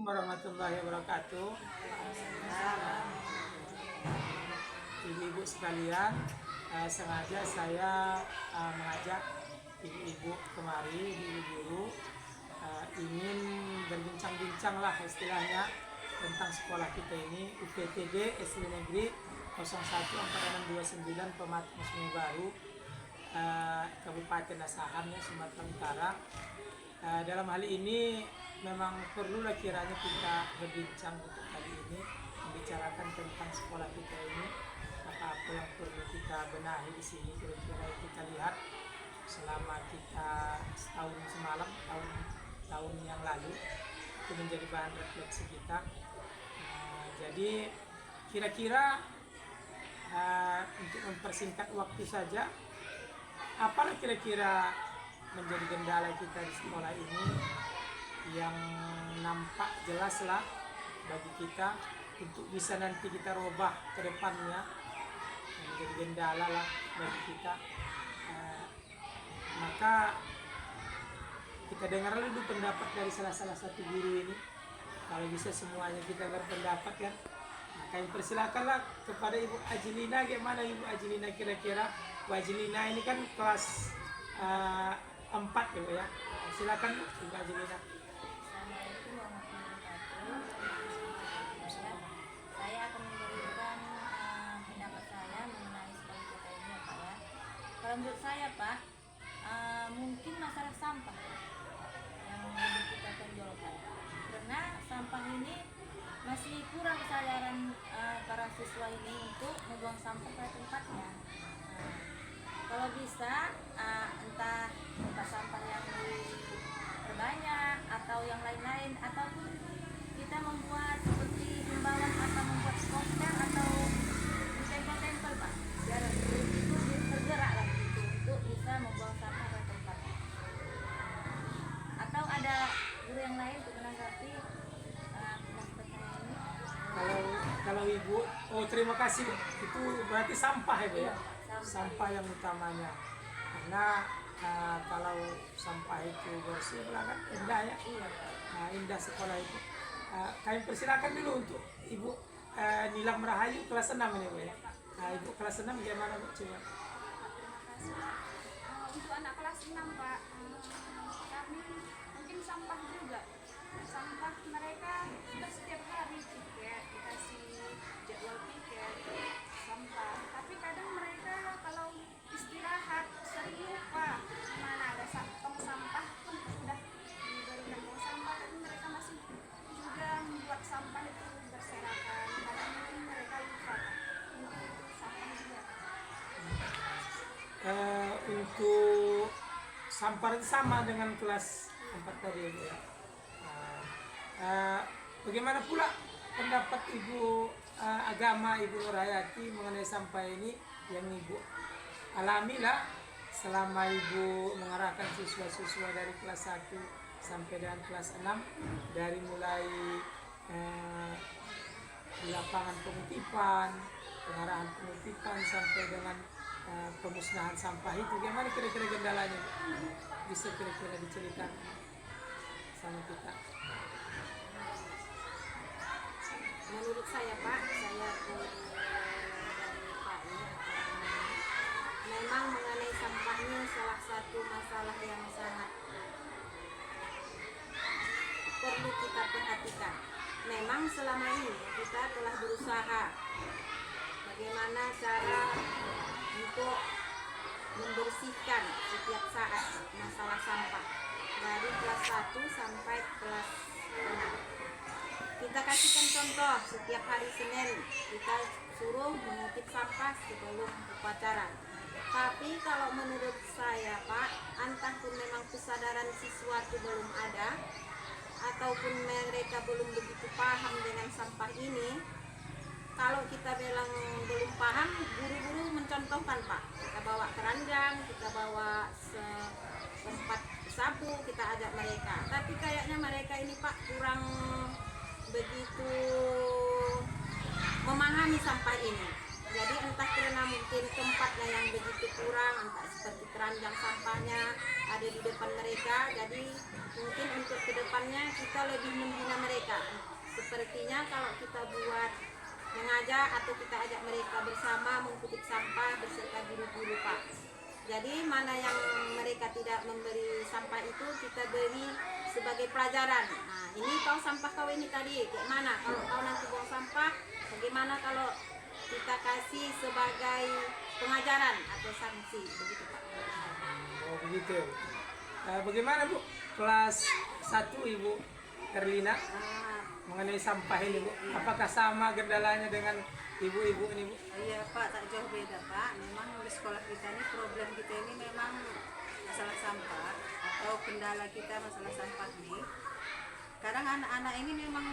Warahmatullahi wabarakatuh. Ibu-ibu sekalian, sengaja saya mengajak ibu-ibu kemari, ibu guru, ingin berbincang-bincang lah istilahnya tentang sekolah kita ini, UPTD SD Negeri 014629 Pematang Sungai Baru, Kabupaten Asahan, Sumatera Utara. Dalam hal ini memang perlulah kiranya kita berbincang untuk kali ini, membicarakan tentang sekolah kita ini, apa yang perlu kita benahi di sini. Kira-kira kita lihat selama kita setahun semalam, tahun yang lalu, itu menjadi bahan refleksi kita. Jadi kira-kira untuk mempersingkat waktu saja, apalah kira-kira menjadi kendala kita di sekolah ini yang nampak jelas lah bagi kita untuk bisa nanti kita rubah ke depannya, menjadi kendala lah bagi kita. Maka kita dengar dulu pendapat dari salah satu guru ini. Kalau bisa semuanya kita berpendapat kan. Maka yang persilakanlah kepada Ibu Ajilina. Gimana Ibu Ajilina, kira-kira Bu Ajilina ini kan kelas 4 ya. Silakan Ibu Ajilina. Assalamualaikum warahmatullahi wabarakatuh. Saya akan memberikan pendapat saya mengenai sekolah kita ini ya Pak ya. Kalau menurut saya Pak, mungkin masalah sampah yang lebih kita tonjolkan. Karena sampah ini masih kurang kesadaran para siswa ini untuk membuang sampah pada tempatnya. Kalau bisa entah sampah yang diperbanyak atau yang lain-lain, ataupun kita membuat seperti himbauan atau membuat poster atau tempel-tempel Pak, biar itu tergerak lah gitu untuk bisa membuang sampah pada tempatnya. Atau ada guru yang lain untuk menanggapi pendapat saya ini? Kalau Ibu, terima kasih. Itu berarti sampah ya Bu ya? Sampah yang utamanya. Karena kalau sampah itu bersih kan indah ya. Indah sekolah itu. Kami persilakan dulu untuk Ibu Nilam Rahayu kelas 6 ini Bu ya. Ibu kelas 6 gimana Bu? Coba. Terima kasih. Untuk anak kelas 6 Pak, kami mungkin sampah juga. Sampah mereka sudah setiap hari piket, dikasih jadwal piket, sampah. Tapi kadang mereka kalau istirahat sering lupa mana ada tong sampah pun sudah diberikan tong sampah, tapi mereka masih juga membuat sampah itu berserakan. Kadang mungkin mereka lupa. Mungkin itu sampah juga. Untuk sampah itu sama dengan kelas 4 tadi ya. Bagaimana pula pendapat Ibu Agama, Ibu Nurhayati mengenai sampah ini yang Ibu alami lah selama Ibu mengarahkan siswa-siswa dari kelas 1 sampai dengan kelas 6, dari mulai di lapangan pengutipan, pengarahan pengutipan sampai dengan pemusnahan sampah itu. Gimana kira-kira kendalanya? Bisa kira-kira diceritakan sama kita? Menurut saya Pak, saya dari Pak ini, memang mengenai sampahnya salah satu masalah yang sangat perlu kita perhatikan. Memang selama ini kita telah berusaha bagaimana cara untuk membersihkan setiap saat masalah sampah dari kelas 1 sampai kelas 6. Kita kasihkan contoh, setiap hari Senin kita suruh mengutip sampah sebelum upacara. Tapi kalau menurut saya Pak, entah pun memang kesadaran siswa itu belum ada, ataupun mereka belum begitu paham dengan sampah ini. Kalau kita bilang belum paham, guru-guru mencontohkan Pak. Kita bawa keranjang, kita bawa tempat sapu, kita ajak mereka. Tapi kayaknya mereka ini Pak kurang begitu memahami sampah ini. Jadi entah karena mungkin tempatnya yang begitu kurang, entah seperti keranjang sampahnya ada di depan mereka. Jadi mungkin untuk kedepannya kita lebih membina mereka sepertinya kalau kita buat mengajak atau kita ajak mereka bersama mengkutip sampah beserta guru-guru Pak. Jadi mana yang mereka tidak memberi sampah itu kita beri sebagai pelajaran. Nah, ini kau sampah kau ini tadi, kayak mana kalau kau nanti buang sampah, bagaimana kalau kita kasih sebagai pengajaran atau sanksi, begitu Pak. Oh begitu. Bagaimana Bu kelas 1 Ibu Erlina Ah, mengenai sampah ini Bu? Apakah sama kendalanya dengan ibu-ibu ini Bu? Iya Pak, tak jauh beda Pak. Memang di sekolah kita ini problem kita ini memang masalah sampah atau kendala kita masalah sampah nih. Kadang anak-anak ini memang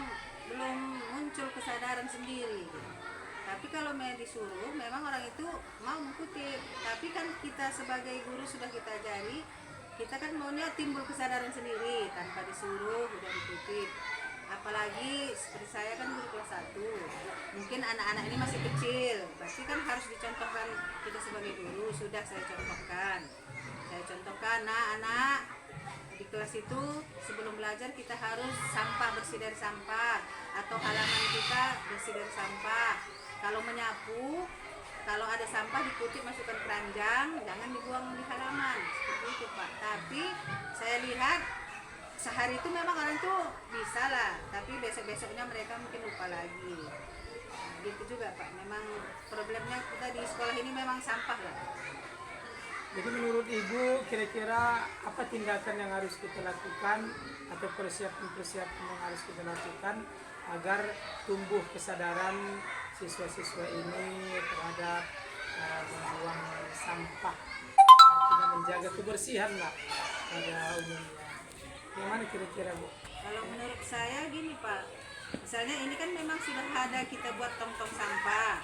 belum muncul kesadaran sendiri. Tapi kalau memang disuruh, memang orang itu mau mengikuti. Tapi kan kita sebagai guru sudah kita ajari, kita kan maunya timbul kesadaran sendiri tanpa disuruh, udah diikuti. Apalagi seperti saya kan guru kelas 1, mungkin anak-anak ini masih kecil, pasti kan harus dicontohkan. Kita sebagai guru sudah saya contohkan, nah anak di kelas itu sebelum belajar kita harus sampah, bersih dari sampah, atau halaman kita bersih dari sampah. Kalau menyapu, kalau ada sampah dikutip masukkan keranjang, jangan dibuang di halaman, seperti itu Pak. Tapi saya lihat sehari itu memang orang tuh bisa lah, tapi besok-besoknya mereka mungkin lupa lagi. Nah, gitu juga Pak, memang problemnya kita di sekolah ini memang sampah lah. Jadi menurut Ibu kira-kira apa tindakan yang harus kita lakukan atau persiapan-persiapan yang harus kita lakukan agar tumbuh kesadaran siswa-siswa ini terhadap membuang sampah, artinya menjaga kebersihan lah pada umumnya. Gimana kira-kira Bu? Kalau menurut saya gini Pak, misalnya ini kan memang sudah ada kita buat tong-tong sampah,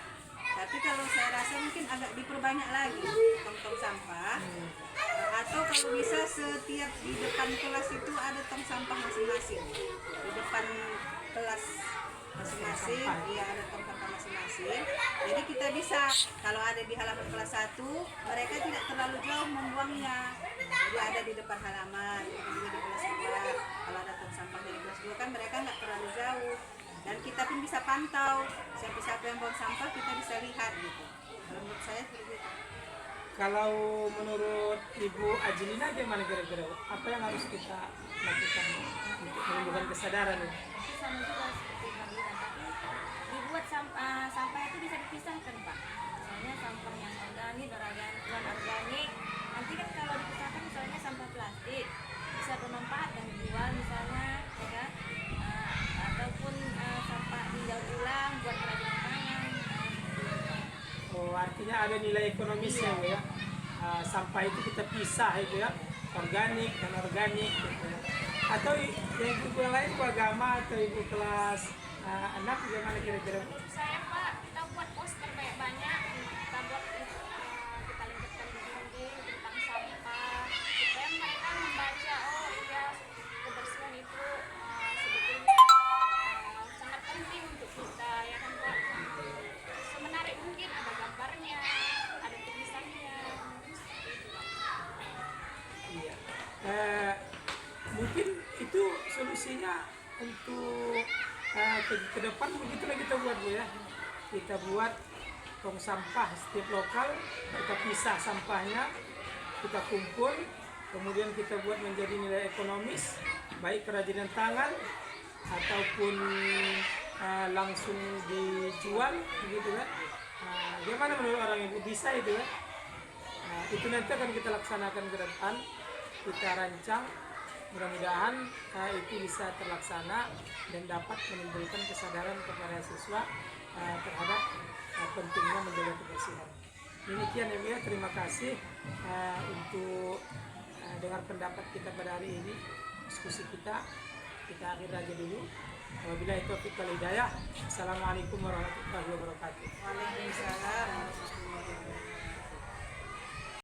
tapi kalau saya rasa mungkin agak diperbanyak lagi tong-tong sampah. Atau kalau bisa setiap di depan kelas itu ada tong sampah masing-masing, di depan kelas masing-masing, iya ada tong sampah masing-masing. Jadi kita bisa, kalau ada di halaman kelas 1, mereka tidak terlalu jauh membuangnya. Jadi ada di depan halaman, juga di kelas 2. Kalau ada tong sampah dari kelas 2 kan mereka nggak terlalu jauh. Dan kita pun bisa pantau, siapa-siapa yang buang sampah kita bisa lihat gitu. Kalau menurut saya seperti itu. Kalau menurut Ibu Ajilina gimana kira-kira Bu? Apa yang harus kita lakukan untuk menumbuhkan kesadaran ini? Sama juga seperti Bang Lina, tapi dibuat sampah itu bisa dipisahkan Pak. Misalnya sampah yang organik, non organik. Nanti kan kalau dipisahkan misalnya sampah plastik bisa bermanfaat dan dijual misalnya, ya kan? Ataupun sampah didaur ulang buat kerajinan tangan. Oh, artinya ada nilai ekonomisnya Bu ya. Sampah itu kita pisah itu ya, organik dan organik gitu ya. Atau yang ibu yang lain, ibu agama atau ibu kelas 6 gimana kira-kira Bu? Saya Pak, kita buat poster banyak-banyak, kita buat kita linketkan di dinding tentang sampah supaya mereka membaca, oh iya kebersihan itu sebetulnya sangat penting untuk kita, ya kan Pak. Semenarik mungkin ada gambarnya, ada tulisannya, seperti itu Pak. Iya. Mungkin itu solusinya untuk ke depan begitulah kita buat Bu ya. Kita buat tong sampah setiap lokal, kita pisah sampahnya, kita kumpul, kemudian kita buat menjadi nilai ekonomis, baik kerajinan tangan ataupun langsung dijual begitu kan. Gimana menurut orang Ibu, bisa itu ya? Itu nanti akan kita laksanakan ke depan, kita rancang, mudah-mudahan itu bisa terlaksana dan dapat menimbulkan kesadaran kepada siswa terhadap pentingnya menjaga kebersihan. Demikian ya Bu ya, terima kasih untuk dengar pendapat kita pada hari ini, diskusi kita akhir aja dulu. Wabillahi taufiq wal hidayah. Assalamualaikum warahmatullahi wabarakatuh. Waalaikumsalam warahmatullahi wabarakatuh.